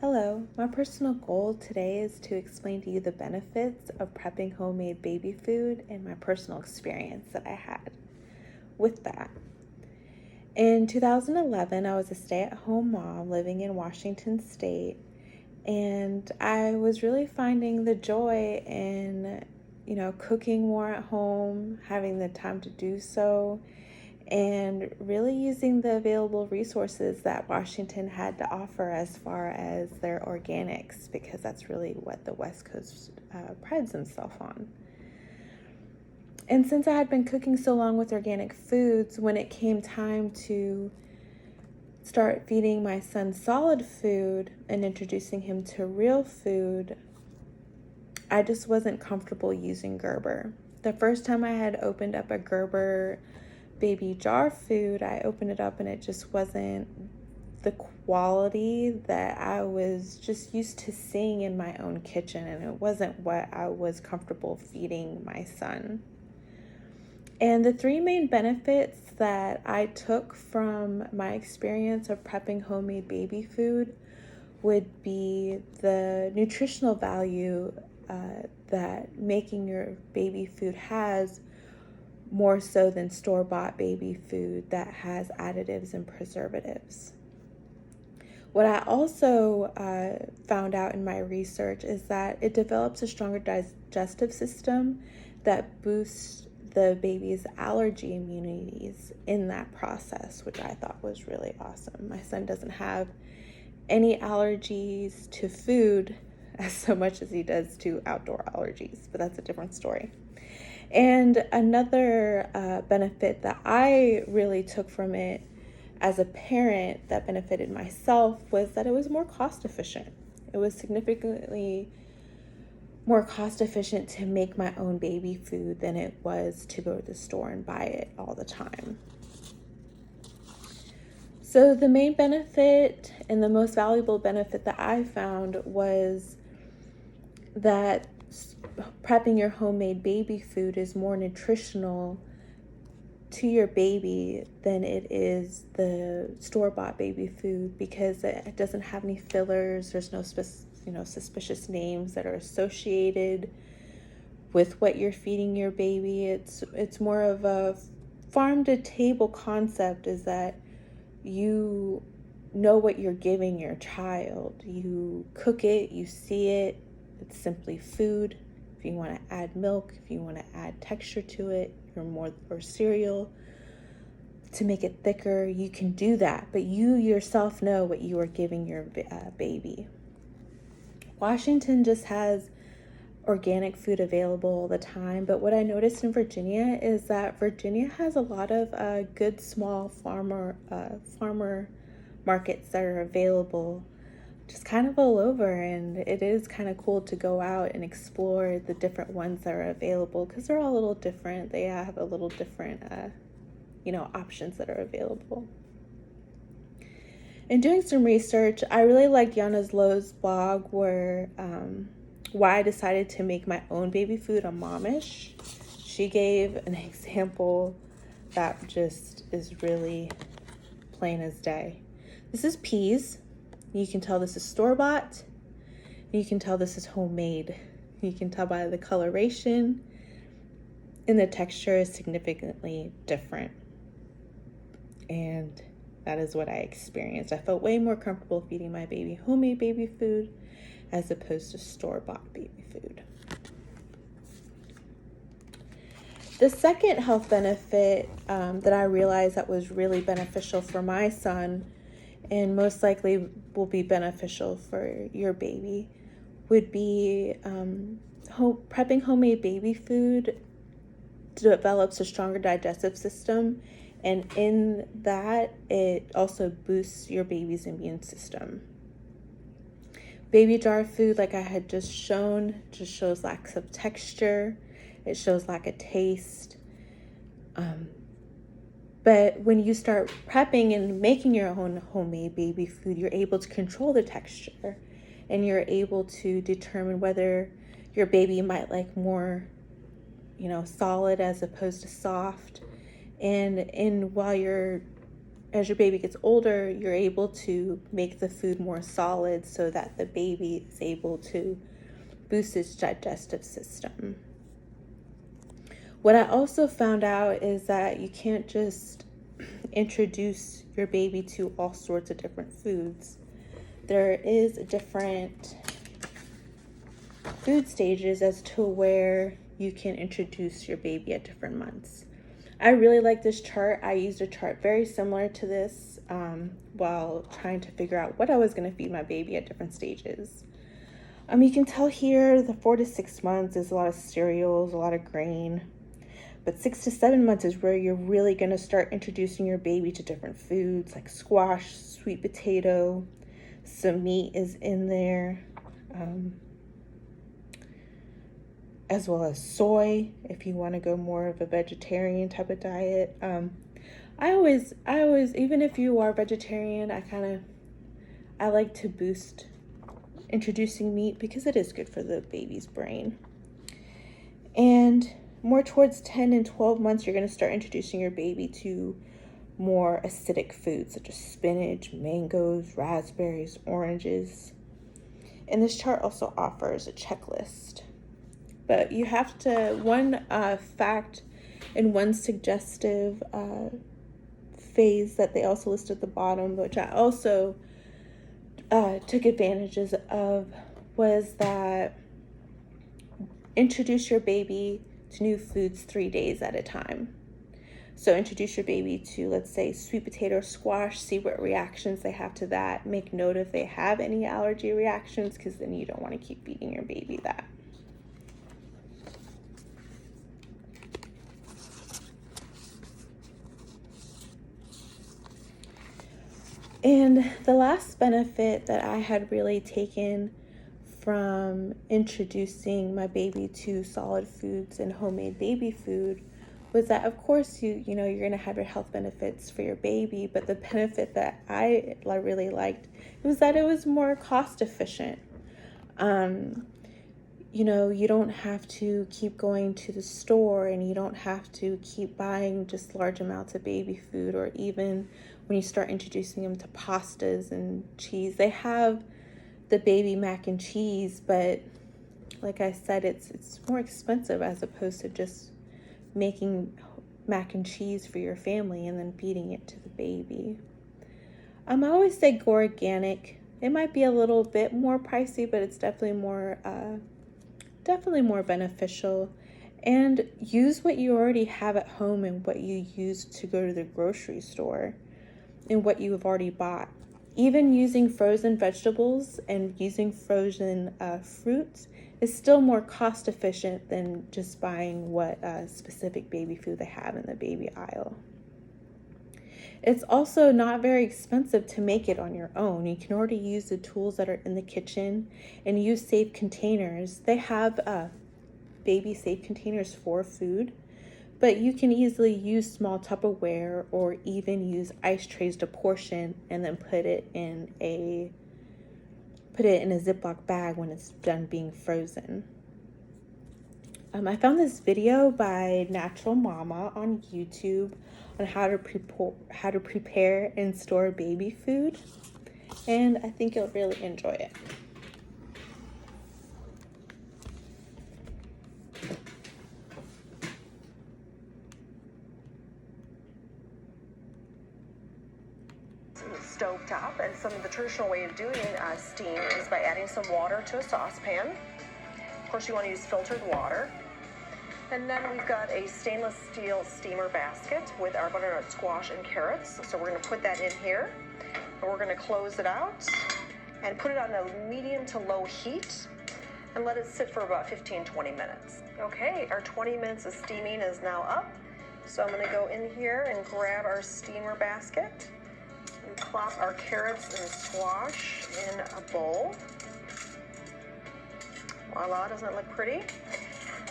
Hello, my personal goal today is to explain to you the benefits of prepping homemade baby food and my personal experience that I had with that. In 2011, I was a stay-at-home mom living in Washington State, and I was really finding the joy in, cooking more at home, having the time to do so, and really using the available resources that Washington had to offer as far as their organics, because that's really what the West Coast prides themselves on. And since I had been cooking so long with organic foods, when it came time to start feeding my son solid food and introducing him to real food, I just wasn't comfortable using Gerber. The first time I had opened up a Gerber baby jar food, I opened it up and it just wasn't the quality that I was just used to seeing in my own kitchen, and it wasn't what I was comfortable feeding my son. And the three main benefits that I took from my experience of prepping homemade baby food would be the nutritional value that making your baby food has, more so than store-bought baby food that has additives and preservatives. What I also found out in my research is that it develops a stronger digestive system that boosts the baby's allergy immunities in that process, which I thought was really awesome. My son doesn't have any allergies to food as so much as he does to outdoor allergies, but that's a different story. And another benefit that I really took from it as a parent that benefited myself was that it was more cost efficient. It was significantly more cost efficient to make my own baby food than it was to go to the store and buy it all the time. So the main benefit and the most valuable benefit that I found was that prepping your homemade baby food is more nutritional to your baby than it is the store-bought baby food, because it doesn't have any fillers. There's no suspicious names that are associated with what you're feeding your baby. It's more of a farm to table concept, is that you know what you're giving your child. You cook it, you see it. It's simply food. If you want to add milk, if you want to add texture to it, or cereal to make it thicker, you can do that. But you yourself know what you are giving your baby. Washington just has organic food available all the time, but what I noticed in Virginia is that Virginia has a lot of good small farmer markets that are available just kind of all over, and it is kind of cool to go out and explore the different ones that are available, because they're all a little different. They have a little different options that are available. In doing some research, I really liked Yana Lowe's blog where why I decided to make my own baby food on Momish. She gave an example that just is really plain as day. This is peas. You can tell this is store-bought. You can tell this is homemade. You can tell by the coloration, and the texture is significantly different. And that is what I experienced. I felt way more comfortable feeding my baby homemade baby food as opposed to store-bought baby food. The second health benefit that I realized that was really beneficial for my son, and most likely will be beneficial for your baby, would be prepping homemade baby food develops a stronger digestive system, and in that it also boosts your baby's immune system. Baby jar food, like I had just shown, just shows lack of texture. It shows lack of taste. But when you start prepping and making your own homemade baby food, you're able to control the texture, and you're able to determine whether your baby might more, solid as opposed to soft. And while you're as your baby gets older, you're able to make the food more solid so that the baby is able to boost its digestive system. What I also found out is that you can't just introduce your baby to all sorts of different foods. There is different food stages as to where you can introduce your baby at different months. I really like this chart. I used a chart very similar to this while trying to figure out what I was going to feed my baby at different stages. You can tell here the 4 to 6 months is a lot of cereals, a lot of grain. But 6 to 7 months is where you're really going to start introducing your baby to different foods like squash, sweet potato, some meat is in there, as well as soy if you want to go more of a vegetarian type of diet. I always, even if you are vegetarian, I like to boost introducing meat because it is good for the baby's brain. And more towards 10 and 12 months, you're going to start introducing your baby to more acidic foods such as spinach, mangoes, raspberries, oranges. And this chart also offers a checklist. But you have to, one fact and one suggestive phase that they also list at the bottom, which I also took advantages of, was that introduce your baby to new foods 3 days at a time. So introduce your baby to, let's say, sweet potato or squash, see what reactions they have to that. Make note if they have any allergy reactions, because then you don't want to keep feeding your baby that. And the last benefit that I had really taken from introducing my baby to solid foods and homemade baby food was that, of course, you're going to have your health benefits for your baby, but the benefit that I really liked was that it was more cost efficient. You don't have to keep going to the store, and you don't have to keep buying just large amounts of baby food, or even when you start introducing them to pastas and cheese. They have the baby mac and cheese, but like I said, it's more expensive as opposed to just making mac and cheese for your family and then feeding it to the baby. I always say go organic. It might be a little bit more pricey, but it's definitely more beneficial. And use what you already have at home and what you use to go to the grocery store and what you have already bought. Even using frozen vegetables and using frozen fruits is still more cost efficient than just buying what specific baby food they have in the baby aisle. It's also not very expensive to make it on your own. You can already use the tools that are in the kitchen and use safe containers. They have baby safe containers for food, but you can easily use small Tupperware or even use ice trays to portion and then put it in a Ziploc bag when it's done being frozen. I found this video by Natural Mama on YouTube on how to prepare and store baby food, and I think you'll really enjoy it. Stove top, and some of the traditional way of doing steam is by adding some water to a saucepan. Of course, you want to use filtered water. And then we've got a stainless steel steamer basket with our butternut squash and carrots. So we're going to put that in here, and we're going to close it out and put it on a medium to low heat and let it sit for about 15-20 minutes. Okay, our 20 minutes of steaming is now up. So I'm going to go in here and grab our steamer basket and plop our carrots and squash in a bowl. Voila, doesn't it look pretty?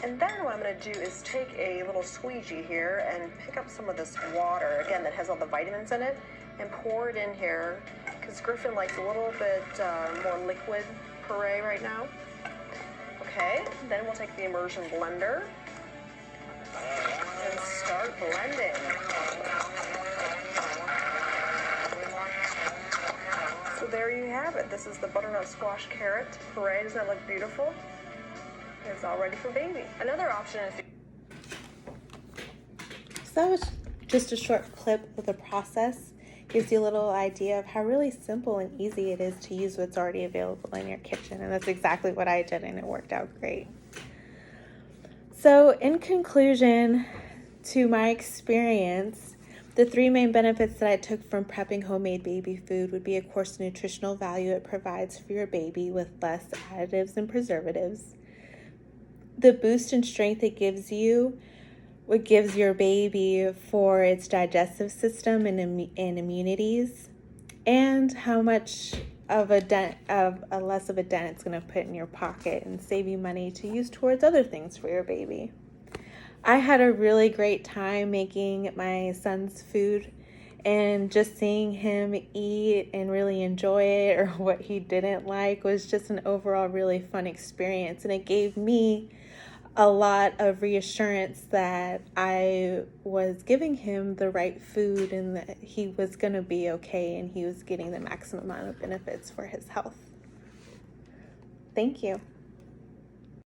And then what I'm going to do is take a little squeegee here and pick up some of this water, again, that has all the vitamins in it, and pour it in here, because Griffin likes a little bit more liquid puree right now. Okay, then we'll take the immersion blender and start blending. So there you have it. This is the butternut squash carrot puree. Doesn't that look beautiful? It's all ready for baby. Another option is So that was just a short clip of the process. Gives you a little idea of how really simple and easy it is to use what's already available in your kitchen. And that's exactly what I did, and it worked out great. So in conclusion to my experience, the three main benefits that I took from prepping homemade baby food would be, of course, the nutritional value it provides for your baby with less additives and preservatives, the boost in strength it gives you, what gives your baby for its digestive system and immunities, and how much of a less of a dent it's going to put in your pocket and save you money to use towards other things for your baby. I had a really great time making my son's food, and just seeing him eat and really enjoy it, or what he didn't like, was just an overall really fun experience. And it gave me a lot of reassurance that I was giving him the right food and that he was going to be okay and he was getting the maximum amount of benefits for his health. Thank you.